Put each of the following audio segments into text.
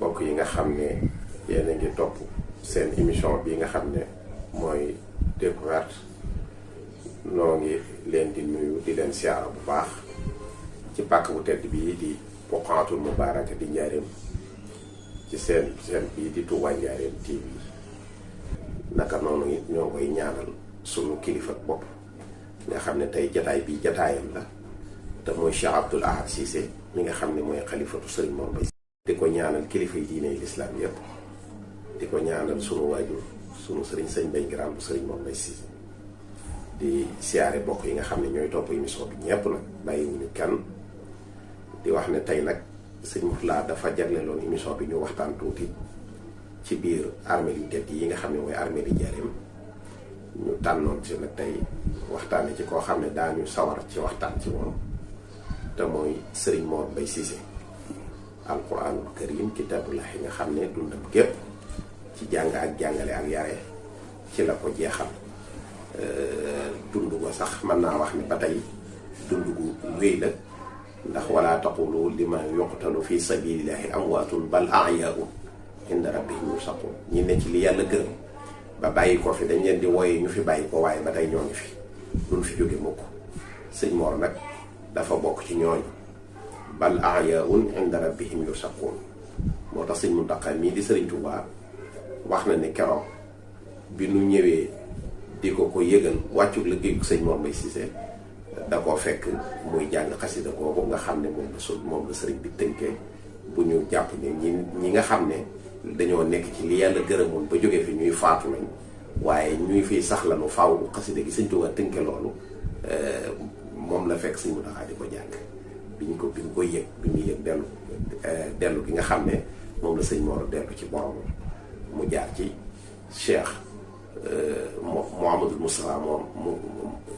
bokk yi nga xam ne yéen a ngi topp seen émission bi nga xam ne mooy découverte noo ngi leen di nuyu di leen siyaara bu baax ci pàkk bu tedd bii di Buqaatul Mubaaraka di Njaaréem ci seen bii di Touba Njaaréem TV naka noonu it ñoo koy ñaanal sunu kilifa bopp nga xam ne tey jataay bi jataayam la te mooy Cheikh Abdoul Ahad Cissé mi nga xam ne mooy xalifatu Sëriñ Mor Mbaye di ko ñaanal kilifa yi diine lislaam yépp di ko ñaanal sunu waajur sunu sëriñ sëñ Bay Giraam bu Sëriñ Mor Mbaye Cissé di siyaare bokk yi nga xam ne ñooy topp émission bi ñépp nag bàyyiwuñu kenn di wax ne tey nag sëñ Mourtala dafa jagleeloon émission bi ñu waxtaan tuuti ci biir armée yu tedd yi nga xam ne mooy armée di Njaaréem ñu tànnoon ci nag tey waxtaane ci koo xam ne daañu sawar ci waxtaan ci moom te mooy Sëriñ Mor Mbaye Cissé alquranul karim kitaabullah yi nga xam ne dundam gépp ci jàng ak jàngale ak yare ci la ko jeexal dund ko sax mën naa wax ne ba tey dund gu wéy la ndax wala taqulu liman yuqtalu fi sabilillahi amwaatun bal ahyaa'un inda rabbihim yurzaqun ñi ne ci li yàlla gërëm ba bàyyi ko fi dañ leen di wooye ñu fi bàyyi ko waaye ba tey ñoo ngi fi duñ fi jóge mukk sëñ Mor nag dafa bokk ci ñooñu bal ahyaa'un inda rabbihim yurzaqun moo tax sëñ Muntaxa mii di Sëriñ Tuubaa wax na ne keroog bi nu ñëwee di ko yëgal wàccu liggéeyu sëñ Mor Mbaye Cissé da koo fekk muy jàng xasida kooku nga xam ne moom la sëriñ bi tënkee bu ñu jàpp ne ñi nga xam ne dañoo nekk ci li yàlla gërëmoon ba jóge fi ñuy faatu lañ waaye ñuy fiy sax la nu faaw xasida gi sëñ Tuubaa tënke loolu moom la fekk sëñ Muntaxa di ko jàng bi ñu ko yëg bi muy yëg dellu gi nga xam ne moom la sëñ Mor dellu ci borom mu jaar ci Cheikh Mouhamadul Moustapha moom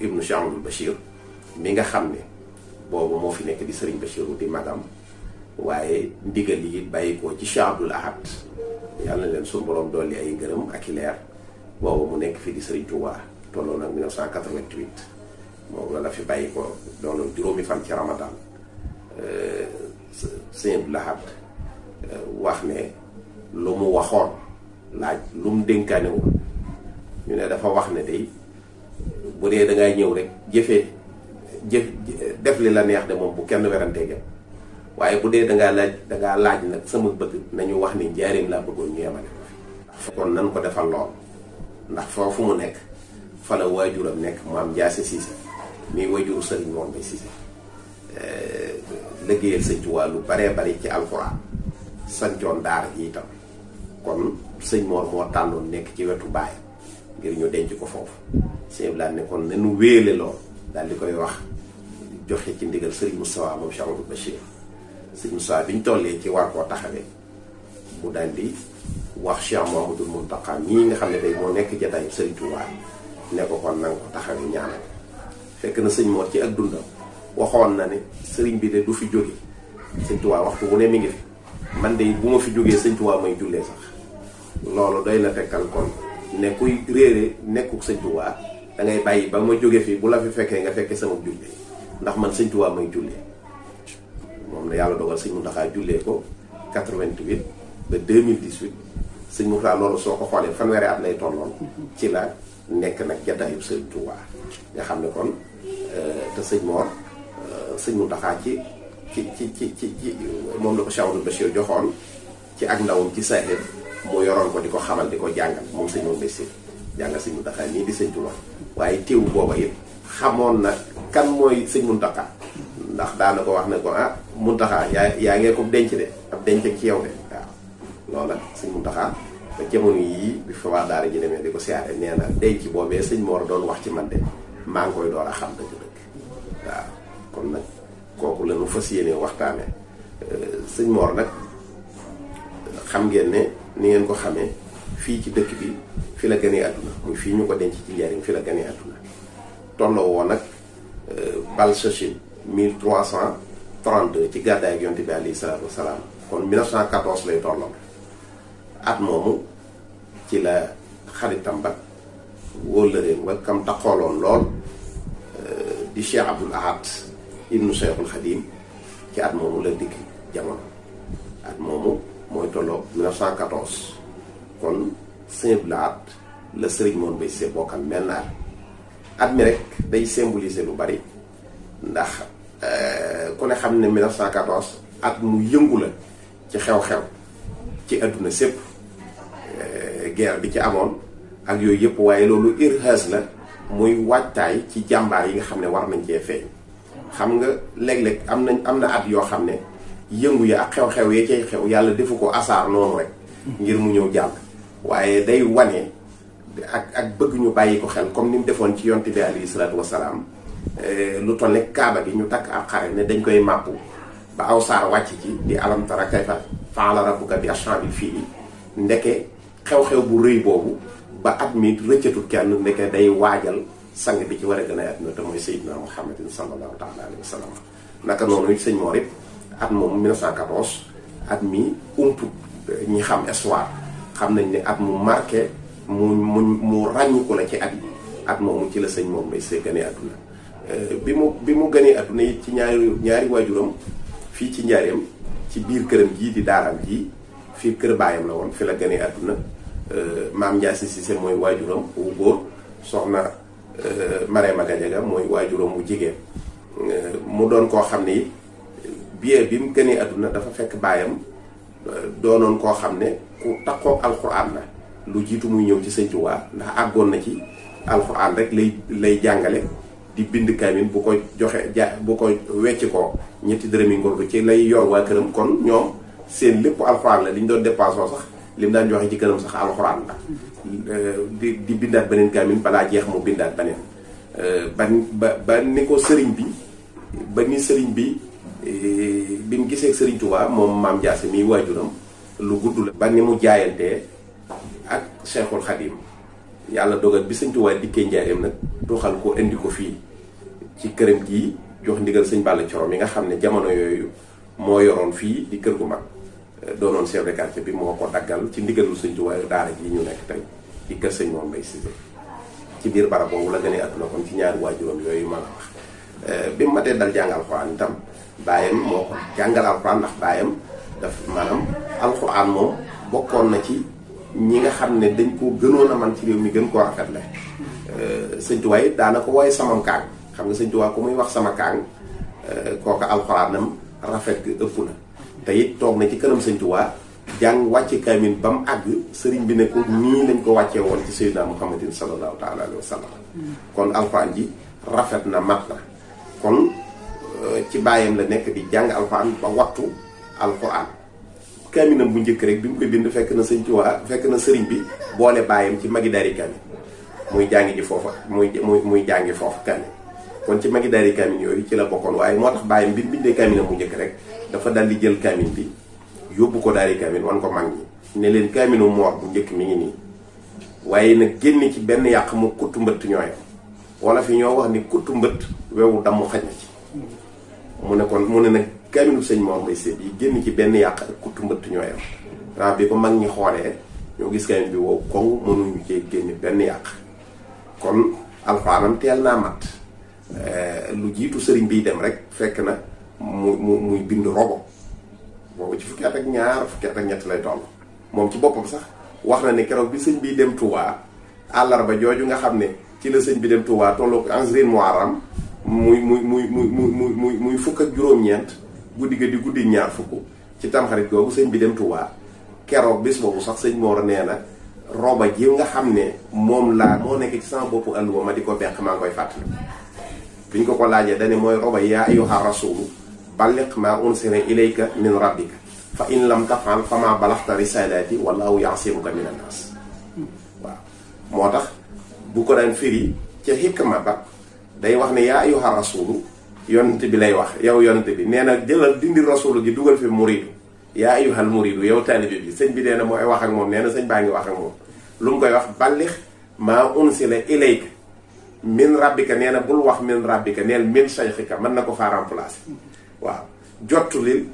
ibnu Cheikh Amadou Bachir mi nga xam ne boobu moo fi nekk di Sëriñ Bachiru di magam waaye ndigal yi bàyyi ko ci Cheikh Abdoul Ahad yàlla na leen suñu borom dolli ay ngërëm ak i leer boobu mu nekk fii di Sëriñ Touba tolloon ak 1988 moom la fi bàyyi ko doonoon juróomi fan ci Ramadan Sëriñ Abdoul Ahad wax ne lu mu waxoon laaj lu mu dénkaane woon ñu ne dafa wax ne day bu dee dangay ñëw rek jëf def li la neex de moom bu kenn werantee gam waaye bu dee dangaa laaj nag sama bëgg nañu wax ni Njaaréem laa bëggoon ñu yemale ko fi kon nan ko defal lool ndax foofu mu nekk fa la waajuram nekk mu am Njaase Cissé mii waajuru Sëriñ Mor Mbaye Cissé liggéeyal Sëñ Tuubaa lu baree bari ci alxuraan sancoon daara ji itam kon sëñ Mor moo tànnoon nekk ci wetu baay ngir ñu denc ko foofu sëñ Blanc ne kon nañu wéele lool daal di koy wax joxe ci ndigal Sëriñ Moustapha moom Cheikh Amadou Bachir Sëriñ Moustapha bi ñu tollee ci war koo taxawee mu daal di wax Cheikh Mouhamadoul Mountakha mii nga xam ne tey moo nekk jataayu Sëriñ Touba ne ko kon na nga ko taxawee ñaanal fekk na sëñ Mor ci ak dundam waxoon na ne sëriñ bi de du fi jóge Sëriñ Touba waxtu bu ne mi ngi fi man de bu ma fi jógee Sëriñ Touba may jullee sax loolu doy na tekkal kon ne kuy réere nekkuk Sëriñ Touba da ngay bàyyi ba ma jóge fii bu la fi fekkee nga fekkee sama jullee ndax man Sëriñ Touba may jullee moom la yàlla dogal sëñ Mountakha jullee ko 88 ba 2018 sëñ Mountakha loolu soo ko xoolee fanweeri at lay tolloon ci la nekk nag jataayu Sëriñ Touba nga xam ne kon te sëñ Mor sëñ Mountakha ci moom la ko Cheikh Amadou Bachir joxoon ci ak ndawam ci saaxir mu yoroon ko di ko xamal di ko jàngal moom sëñ Mor Mbaye jàngal sëñ Mountakha nii di sëñ Touba waaye teewu booba it xamoon na kan mooy sëñ Mountakha ndax daana ko wax ne ko Mountakha yaa ngee ko denc de ab denc ak ci yow de waaw loola sëñ Mountakha ba jamono yii bi fa waa daara ji demee di ko siyaare nee na denc boobee sëñ Mor doon wax ci man de maa ngi koy door a xam dëgg-dëgg waaw kon nag kooku la nu fas yéene waxtaane sëñ Mor nag xam ngeen ne ni ngeen ko xamee fii ci dëkk bi fi la gënee àdduna muy fii ñu ko denc ci Njaaréem fi la gënee àdduna tolloo woon nag Balsachine 1332 ci gàddaay ak Yonent bi alayhi salaatu wasalaam kon 1914 lay tolloon at moomu ci la xaritam ba wóllëreem ba kam taxooloon lool di Cheikh Abdoul Ahad ibnu Cheikhul Khadim ci at moomu la dikk jamono at moomu mooy tolloo 1914 kon Sëñ Blaat la Serigne Mor Mbaye Cissé bokkal menn at mi rek day symboliser lu bari ndax ku ne xam ne 1914 at mu yëngu la ci xew-xew ci àdduna sépp guerre bi ci amoon ak yooyu yëpp waaye loolu irhaas la muy waajtaay ci jàmbaar yi nga xam ne war nañ cee feeñ. xam nga léeg-léeg am na at yoo xam ne yëngu ya ak xew-xew ya cay xew yàlla defu ko asaar noonu rek ngir mu ñëw jàll waaye day wane ak bëgg ñu bàyyi ko xel comme ni mu defoon ci yonte bi alayhi salaatu wasalaam lu toll ne kaaba gi ñu takk ak xare ne dañ koy màppu ba aw saar wàcc ci di alam tara kayfa fa'ala rabbuka bi ashaabil fiil ndeke xew-xew bu rëy boobu ba at mi rëccatut kenn ndeke day waajal sang bi ci war a gën a àdduna te mooy Seydina Muhammadin sallallahu taala alayhi wa sallam naka noonu it sëñ Mor it at moom 1914 at mi umput ñi xam histoire xam nañ ne at mu marqué mu ràññiku la ci at yi at moomu ci la sëñ Mor Mbaye Cissé gënee àdduna bi mu gënee àdduna it ci ñaari waajuram fii ci njaareem ci biir këram jii di daaraam jii fii kër baayam la woon fi la gënee àdduna maam Ndiaye Cissé mooy waajuram wu góor soxna Marema Gadiaga mooy waajuram wu jigéen mu doon koo xam ne bi mu gënee àdduna dafa fekk baayam doonoon koo xam ne ku takkook alxuraan la lu jiitu muy ñëw ci Sëñ Tuubaa ndax àggoon na ci alxuraan rek lay jàngale di bind kaamil bu ko joxe bu ko wecc ko ñetti dërëmi ngor ci lay yor waa këram kon ñoom seen lépp alxuraan la li ñu doon dépensé sax li mu daan joxe ci këram sax alxuraan la di bindaat beneen kaamil balaa jeex mu bindaat beneen ba ni ko sëriñ bi bi mu gisee sëriñ Tuubaa moom maam Jaase mi waajuram lu gudd la ba ni mu jaayantee ak Cheikhul Khadim yàlla dogal bi sëñ Tuubaa dikkee njaareem nag doxal ko indi ko fii ci këram gii jox ndigal sëñ Balla Coro mi nga xam ne jamono yooyu moo yoroon fii di kër gu mag doonoon chef de quartier bi moo ko daggal ci ndigalu sëñ Tuubaa daara ji ñu nekk tey di kër sëñ Mor Mbaye Cissé ci biir barab boobu la gënee àdduna kon ci ñaari waajuram yooyu ma la wax bi mu matee dal jàng alxuraan itam baayam moo ko jàngal alxuraan ndax baayam daf maanaam alxuraan moom bokkoon na ci ñi nga xam ne dañ ko gënoon a man ci réew mi gën koo rafetle sëñ Tuubaa it daana ko wooye samam kaang xam nga sëñ Tuubaa ku muy wax sama kaang kooku alxuraanam rafet ëpp na te it toog na ci kanam sëñ Tuubaa jàng wàcce kaamil ba mu àgg sëriñ bi ne ko nii lañ ko wàccee woon ci Seydina Muhammadin sallallahu taala alayhi wa sallam kon alxuraan ji rafet na mat na kon ci bàyyam la nekk di jàng alxuraan ba wattu alxuraan kaaminam bu njëkk rek bi mu koy bind fekk na sëñ Tuubaa fekk na sëriñ bi boole bàyyam ci magi dari kaamil muy jàngi ji foofa muy jàngi foofa kaamil kon ci magi dari kaamil yooyu ci la bokkoon waaye moo tax bàyyam bi mu bindee kaaminam bu njëkk rek dafa dal di jël kaamil bi yóbbu ko daari kaamil wan ko mag ñi ne leen kaamilu Moor bu njëkk mi ngi nii waaye nag génn ci benn yàq mu kuttu mbëtt ñooyam wala fi ñoo wax ni kuttu mbëtt wewu damm xaj na ci mu ne nag kaamilu sëñ Mor Mbaye Cissé yi génn ci benn yàq ak kuttu mbëtt ñooyam waaw bi ko mag ñi xoolee ñoo gis kaamil bi wow koŋ mënuñu cee génn benn yàq kon alxuraanam teel naa mat lu jiitu sëriñ biy dem rek fekk na muy bind robo boobu ci fukki at ak ñaar fukki at ak ñett lay toll moom ci boppam sax wax na ne keroog bi sëñ bi dem Touba àllarba jooju nga xam ne ci la sëñ bi dem Touba tolloo ko Anzrin Muharram muy fukk ak juróom-ñeent guddi ga di guddi ñaar fukk ci tamxarit googu sëñ bi dem Touba keroog bis boobu sax sëñ Mor nee na roba ji nga xam ne moo nekk ci sama boppu àlluwa ma di ko beq maa ngi koy fàttali biñ ko laajee dane mooy roba yaa ayyuha rasulu balliq maa unsila ilayka min rabbika fa in lam tafal fa maa balaxta risalati wallahu yasimuka min annas waaw moo tax bu ko daan firi ca xikma ba day wax ne yaa ayyuha rasulu yonent bi lay wax yow yonent bi nee na jëlal dindi rasulu gi dugal fi muridu yaa ayyuhal muridu yow taalibe bi sëñ bi nee na mooy wax ak moom nee na sëñ baa ngi wax ak moom lu mu koy wax ballix maa unsila ilayka min rabbika nee na bul wax min rabbika neel min sayxika mën na ko faa remplacer waaw jottulil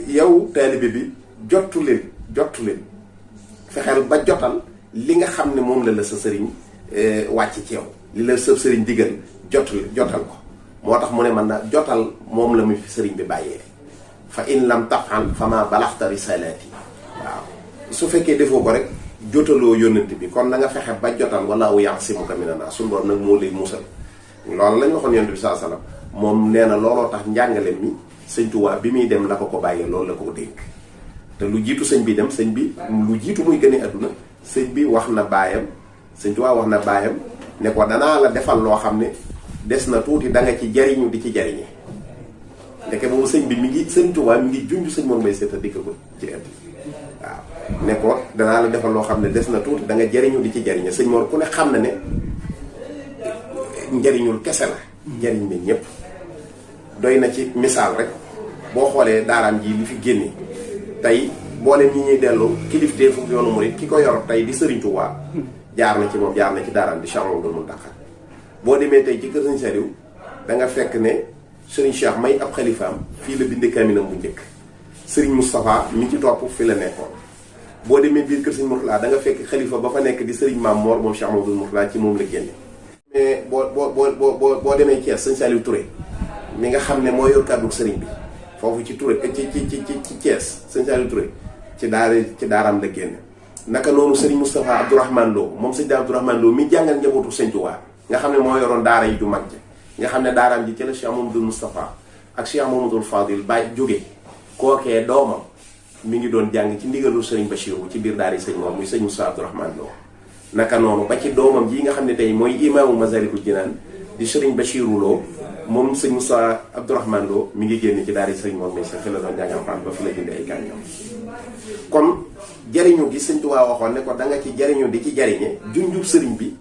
yow taalibe bi jottulil fexeel ba jotal li nga xam ne moom la sa sëriñ wàcc ci yow li la sa sëriñ digal jotal ko moo tax mu ne man na jotal moom la mu fi sëriñ bi bàyyee fa in lam tafal fa ma balaxta risalati waaw su fekkee defoo ko rek jotaloo yónnent bi kon na nga fexe ba jotal wala aw ya'simuka mina naas suñu borom nag moo lay musal loolu lañ waxoon yonent bi saa salaam moom nee na looloo tax njàngale mi sëñ Tuubaa bi muy dem la ko bàyyee loolu la ko dénk te lu jiitu sëñ bi dem sëñ bi lu jiitu muy gënee àdduna sëñ bi wax na baayam sëñ Tuubaa wax na baayam ne ko danaa la defal loo xam ne des na tuuti da nga ci jariñu di ci jariñe ndeke boobu sëñ bi mi ngi sëñ Tuubaa mi ngi junj sëñ Mor Mbay Seeta dikk ko ci ëtt waaw ne ko danaa la defal loo xam ne des na tuuti da nga jariñu di ci jariñe sëñ Mor ku ne xam na ne njariñul kese la njariñ ne ñëpp doy na ci misaal rek boo xoolee daaraam ji li fi génne tey boole ñi ñuy dellu kilifteefu yoonu murid ki ko yor tey di Sëriñ Tuubaa jaar na ci moom jaar na ci daaraam di Cheikh Mouhamadoul Mountakha boo demee tey ci kër Sëriñ Saliou da nga fekk ne Sëriñ Cheikh may ab xalifaam fii la bindee kaminam bu njëkk Sëriñ Moustapha mi ci topp fi la nekkoon boo demee biir kër Sëriñ Mourtala da nga fekk xalifa ba fa nekk di Sëriñ Maam Mor moom Cheikh Mouhamadoul Mourtala ci moom la génne mais boo demee Thiès Sëriñ Saliou Touré mi nga xam ne moo yor kàddu sëriñ bi foofu ci Touré ci Thiès Sëriñ Saliou Touré ci daaraam la génn naka noonu Sëriñ Moustapha Abdourahmane Lo moom sëñ Abdourahmane Lo mi jàngal njabootu Sëriñ Tuubaa nga xam ne moo yoroon daara yi du mag ja nga xam ne daaraam ji ci la Cheikh Mouhamadoul Moustapha ak Cheikh Mouhamadoul Fadil bàyyi jóge kookee doomam mi ngi doon jàng ci ndigalu Sëriñ Bachirou ci biir daara yi sëñ moom muy sëñ Moustapha Abdourahmane Lo naka noonu ba ci doomam ji nga xam ne tey mooy imaamu Masalikul Jinaan di Sëriñ Bachirou Lo moom sëñ Moussa Abdourahmane Lo mi ngi génn ci daara yi sëñ moom mais sa fi la doon jàng Alxuraan ba fi la jëndee ay kàngam kon jariñu gi sëñ Tuubaa waxoon ne ko da nga ci jariñu di ci jariñe junjub sëriñ bi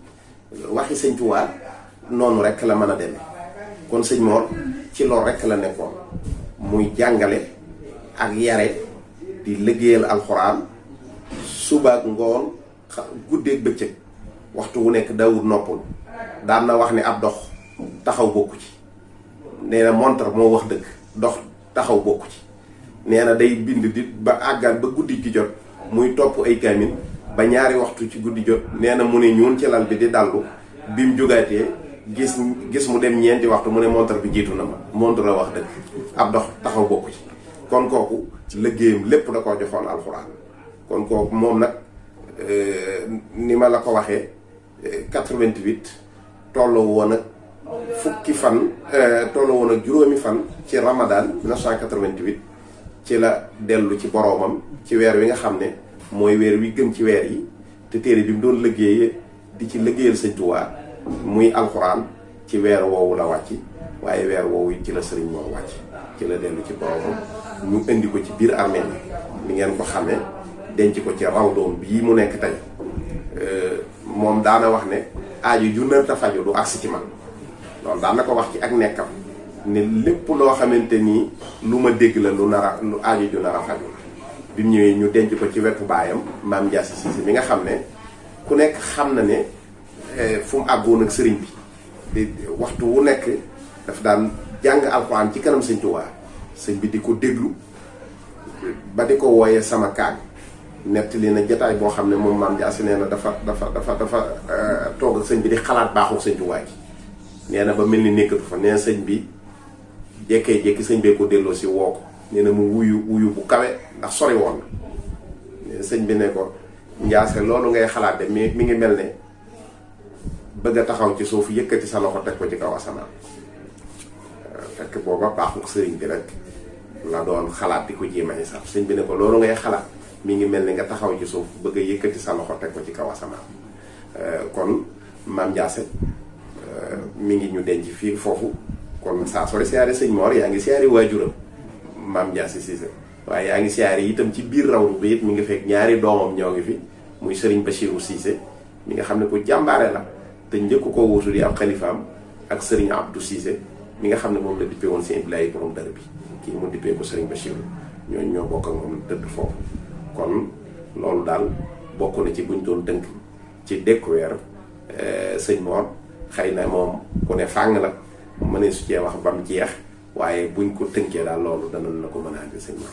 waxi sëñ Tuubaa noonu rek la mën a demee kon sëñ Mor ci loolu rek la nekkoon muy jàngale ak yare di liggéeyal alxuraan suba ak ngoon guddeeg bëccëg waxtu wu nekk daawul noppul daan na wax ne ab dox taxaw bokku ci nee na montar moo wax dëgg dox taxaw bokku ci nee na day bind di ba àggal ba guddi gi jot muy topp ay kamin ba ñaari waxtu ci guddi jot nee na mu ne ñuun ci lal bi di dallu bi mu jógaatee gis mu dem ñeenti waxtu mu ne montar bi jiitu na ma montar la wax dëgg ab dox taxaw bokku ci kon kooku liggéeyam lépp da koo joxoon alxuraan kon kooku moom nag ni ma la ko waxee 88 tolloo woon ak fukki fan tolloo woon ak juróomi fan ci Ramadan 1988 ci la dellu ci boroomam ci weer wi nga xam ne mooy weer wi gën ci weer yi te téere bi mu doon liggéeyee di ci liggéeyal Sëñ Tuubaa muy alxuraan ci weer woowu la wàcc waaye weer woowu ci la sëriñ moo wàcc ci la dellu ci boroomam ñu indi ko ci biir armée ni ngeen ko xamee denc ko ci rawdoom bii mu nekk tey moom daana wax ne aaju ju narta faju du agsi ci man loolu daan na ko wax ci ak nekkam ne lépp loo xamante nii lu ma dégg la lu aaju ju nar a faju bi mu ñëwee ñu denc ko ci wetu baayam maam Ndiass Cissé mi nga xam ne ku nekk xam na ne fu mu àggoon ak sëriñ bi di waxtu wu nekk daf daan jàng alxuraan ci kanam Sëñ Tuubaa sëñ bi di ko déglu ba di ko wooyee sama kaag nettali na jataay boo xam ne moom maam Ndiass nee na dafa toog ak sëñ bi di xalaat baaxul Sëñ Tuubaa ji nee na ba mel ni nekkatu fa nee na sëñ bi jékkee-jékki sëñ bee ko delloo si woo ko nee na mu wuyu bu kawe ndax sori woon na sëñ bi ne ko Ndiass loolu ngay xalaat de mi ngi mel ne bëgg a taxaw ci suuf yëkkati sa loxo teg ko ci kaw asamaan fekk booba baaxul sëriñ bi rek la doon xalaat di ko jéem a xisaab sëñ bi ne ko loolu ngay xalaat mi ngi mel ni nga taxaw ci suuf bëgg a yëkkati sa loxo teg ko ci kaw asamaan kon maam Ndiass mi ngi ñu denc fii foofu kon saa sooy siyaare sëñ Mor yaa ngi siyaare waajuram maam Ndiass Cissé waaye yaa ngi siyaare itam ci biir rawdu bi it mi ngi fekk ñaari doomam ñoo ngi fi muy Sëriñ Bachirou Cissé mi nga xam ne ku jàmbaare la te njëkk ko wuutu di ab xalifaam ak Sëriñ Abdou Cissé mi nga xam ne moom la dippee woon seen Ibrahima borom dër bi kii mu dippee ko Sëriñ Bachirou ñooñu ñoo bokk ak moom tëdd foofu kon loolu daal bokk na ci buñ doon tënk ci découvert sëñ Mor xëy na moom ku ne fàng la mënee su cee wax ba mu jeex waaye buñ ko tënkee daal loolu danañ la ko mën a andi sëñ Mor